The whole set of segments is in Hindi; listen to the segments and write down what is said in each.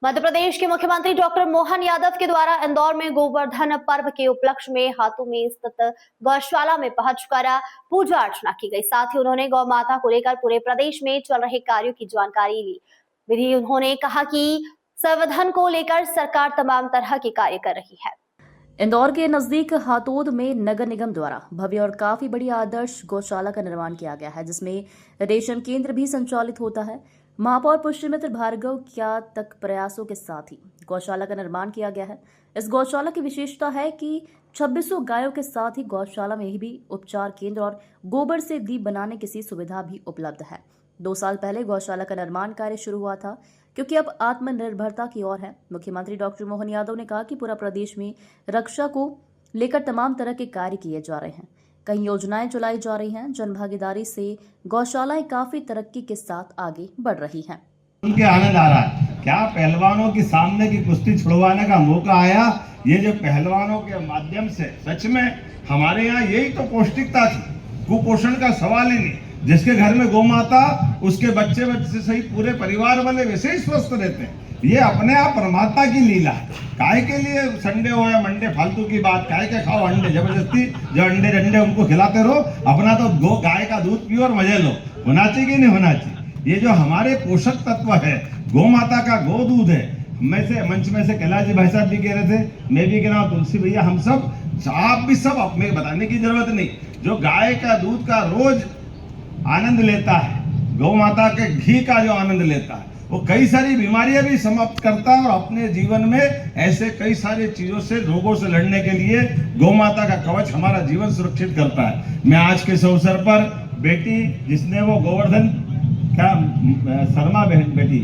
मध्य प्रदेश के मुख्यमंत्री डॉक्टर मोहन यादव के द्वारा इंदौर में गोवर्धन पर्व के उपलक्ष्य में हाथों में स्थित गौशाला में पहुंचकर पूजा अर्चना की गई। साथ ही उन्होंने गौ माता को लेकर पूरे प्रदेश में चल रहे कार्यों की जानकारी ली। उन्होंने कहा कि संवर्धन को लेकर सरकार तमाम तरह के कार्य कर रही है। इंदौर के नजदीक हातोद में नगर निगम द्वारा भव्य और काफी बड़ी आदर्श गौशाला का निर्माण किया गया है, जिसमें रेशम केंद्र भी संचालित होता है। महापौर पुष्यमित्र भार्गव क्या तक प्रयासों के साथ ही गौशाला का निर्माण किया गया है। इस गौशाला की विशेषता है कि 2600 गायों के साथ ही गौशाला में भी उपचार केंद्र और गोबर से दीप बनाने की सुविधा भी उपलब्ध है। 2 साल पहले गौशाला का निर्माण कार्य शुरू हुआ था, क्योंकि अब आत्मनिर्भरता की ओर है। मुख्यमंत्री डॉक्टर मोहन यादव ने कहा कि पूरा प्रदेश में रक्षा को लेकर तमाम तरह के कार्य किए जा रहे हैं। कई योजनाएं चलाई जा रही हैं। जन भागीदारी से गौशालाएं काफी तरक्की के साथ आगे बढ़ रही हैं। उनके आनंद आ रहा है। क्या पहलवानों के सामने की कुश्ती छुड़वाने का मौका आया। ये जो पहलवानों के माध्यम से सच में हमारे यहाँ यही तो पौष्टिकता थी, कुपोषण का सवाल ही नहीं। जिसके घर में गौ माता, उसके बच्चे से सही पूरे परिवार वाले वैसे ही स्वस्थ रहते हैं। ये अपने आप परमात्मा की लीला है। काय के लिए संडे हो या मंडे फालतू की बात, काय के खाओ अंडे, जबरदस्ती जो अंडे रंडे उनको खिलाते रहो। अपना तो गाय का दूध पियो और मजे लो। होना चाहिए कि नहीं होना चाहिए। ये जो हमारे पोषक तत्व है, गौ माता का गो दूध है। मंच में से कैलाश जी भाई साहब भी कह रहे थे, मैं भी कह रहा हूँ, तुलसी भैया, हम सब, आप भी सब, अपने बताने की जरूरत नहीं। जो गाय का दूध का रोज आनंद लेता है, गौ माता के घी का जो आनंद लेता है, वो कई सारी बीमारियां भी समाप्त करता है और अपने जीवन में ऐसे कई सारी चीजों से, रोगों से लड़ने के लिए गौ माता का कवच हमारा जीवन सुरक्षित करता है। मैं आज के इस अवसर पर बेटी जिसने वो गोवर्धन क्या शर्मा बहन बेटी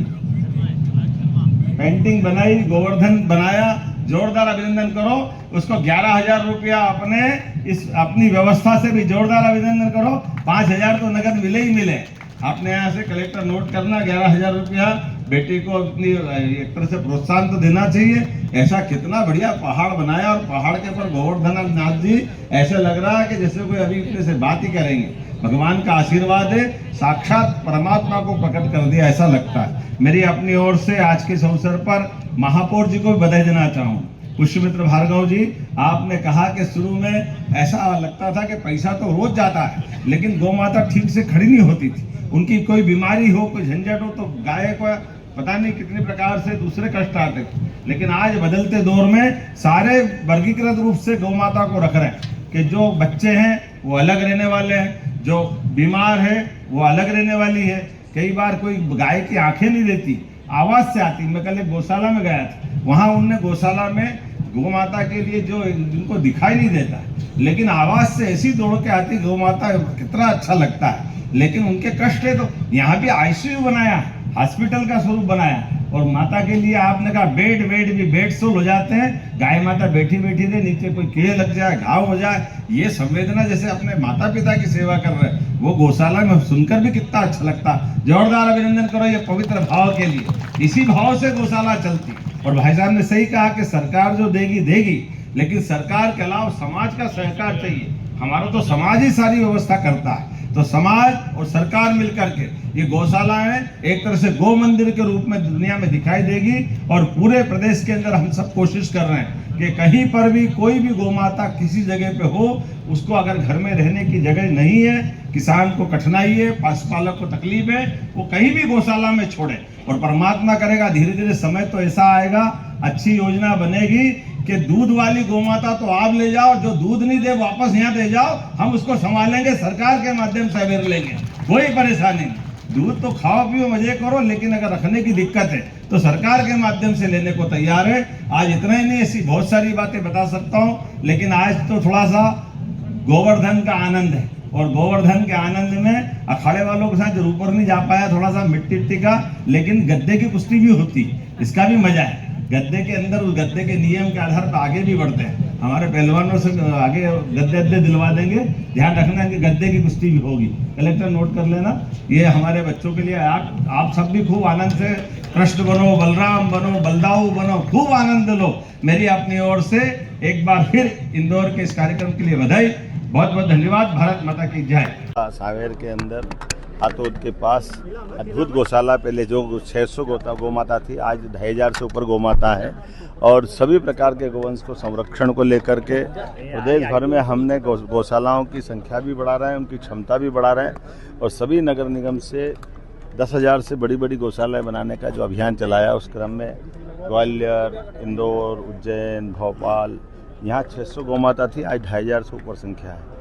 पेंटिंग बनाई, गोवर्धन बनाया, जोरदार अभिनंदन करो। उसको 11,000 रुपया अपनी व्यवस्था से भी जोरदार अभिनंदन करो। 5,000 तो नगद मिले ही मिले। आपने यहाँ से कलेक्टर नोट करना, 11,000 रुपया बेटी को अपनी एक तरह से प्रोत्साहन तो देना चाहिए। ऐसा कितना बढ़िया पहाड़ बनाया और पहाड़ के ऊपर गोवर्धन नाथ जी, ऐसे लग रहा है कि जैसे कोई अभी अपने से बात ही करेंगे। भगवान का आशीर्वाद है, साक्षात परमात्मा को प्रकट कर दिया ऐसा लगता है। मेरी अपनी ओर से आज के इस अवसर पर महापौर जी को बधाई देना चाहूँ। पुष्यमित्र भार्गव जी, आपने कहा कि शुरू में ऐसा लगता था कि पैसा तो रोज जाता है, लेकिन गौ माता ठीक से खड़ी नहीं होती थी। उनकी कोई बीमारी हो, कोई झंझट हो तो गाय को पता नहीं कितने प्रकार से दूसरे कष्ट आते थे। लेकिन आज बदलते दौर में सारे वर्गीकृत रूप से गौ माता को रख रहे हैं कि जो बच्चे हैं वो अलग रहने वाले हैं, जो बीमार है वो अलग रहने वाली है। कई बार कोई गाय की आंखें नहीं देती, आवाज से आती। मैं कल एक गौशाला में गया था, वहां उनने गौशाला में गौ माता के लिए जो जिनको दिखाई नहीं देता, लेकिन आवाज से ऐसी दौड़ के आती गौ माता, कितना अच्छा लगता है। लेकिन उनके कष्ट है तो यहाँ भी आईसीयू बनाया, हॉस्पिटल का स्वरूप बनाया। और माता के लिए आपने कहा बेड भी बेड सोल हो जाते हैं। गाय माता बैठी बैठी दे, नीचे कोई कीड़े लग जाए, घाव हो जाए, ये संवेदना जैसे अपने माता पिता की सेवा कर रहे हैं, वो गौशाला में सुनकर भी कितना अच्छा लगता। जोरदार अभिनंदन करो ये पवित्र भाव के लिए। इसी भाव से गौशाला चलती। और भाई साहब ने सही कहा कि सरकार जो देगी देगी, लेकिन सरकार के अलावा समाज का सहकार चाहिए। हमारा तो समाज ही सारी व्यवस्था करता है। तो समाज और सरकार मिलकर के ये गौशालाएं एक तरह से गौ मंदिर के रूप में दुनिया में दिखाई देगी। और पूरे प्रदेश के अंदर हम सब कोशिश कर रहे हैं कि कहीं पर भी कोई भी गौ माता किसी जगह पे हो, उसको अगर घर में रहने की जगह नहीं है, किसान को कठिनाई है, पशुपालक को तकलीफ है, वो कहीं भी गौशाला में छोड़े। और परमात्मा करेगा धीरे धीरे समय तो ऐसा आएगा, अच्छी योजना बनेगी कि दूध वाली गौ माता तो आप ले जाओ, जो दूध नहीं दे वापस यहाँ दे जाओ, हम उसको संभालेंगे, सरकार के माध्यम से अवेयर लेंगे, कोई परेशानी नहीं। दूध तो खाओ पियो मजे करो, लेकिन अगर रखने की दिक्कत है तो सरकार के माध्यम से लेने को तैयार है। आज इतना ही नहीं, ऐसी बहुत सारी बातें बता सकता हूँ, लेकिन आज तो थोड़ा सा गोवर्धन का आनंद है। और गोवर्धन के आनंद में अखाड़े वालों के साथ जरूर ऊपर नहीं जा पाया, थोड़ा सा मिट्टी का, लेकिन गद्दे की कुश्ती भी होती, इसका भी मजा है। गद्दे के अंदर उस गद्दे के नियम के आधार पर आगे भी बढ़ते हैं। हमारे पहलवानों से आगे गद्दे दिलवा देंगे। ध्यान रखना कि गद्दे की कुश्ती भी होगी। कलेक्टर नोट कर लेना। ये हमारे बच्चों के लिए आप सब भी खूब आनंद से कृष्ण बनो, बलराम बनो, बलदाऊ बनो, खूब आनंद लो। मेरी अपनी ओर से एक बार फिर इंदौर के इस कार्यक्रम के लिए बधाई। बहुत बहुत धन्यवाद। भारत माता की जय। सावेर के अंदर हातोद के पास अद्भुत गौशाला, पहले जो 600 गौ माता थी, आज 2500 से ऊपर गौ माता है। और सभी प्रकार के गोवंश को संरक्षण को लेकर के प्रदेश भर में हमने गौशालाओं की संख्या भी बढ़ा रहे हैं, उनकी क्षमता भी बढ़ा रहे हैं। और सभी नगर निगम से 10,000 से बड़ी बड़ी गौशालाएं बनाने का जो अभियान चलाया, उस क्रम में ग्वालियर, इंदौर, उज्जैन, भोपाल, यहाँ 600 गौ माता थी, आज 2500 से ऊपर संख्या है।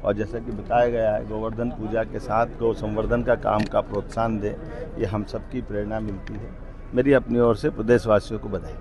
और जैसा कि बताया गया है, गोवर्धन पूजा के साथ गौ संवर्धन का काम का प्रोत्साहन दे, ये हम सबकी प्रेरणा मिलती है। मेरी अपनी ओर से प्रदेशवासियों को बधाई।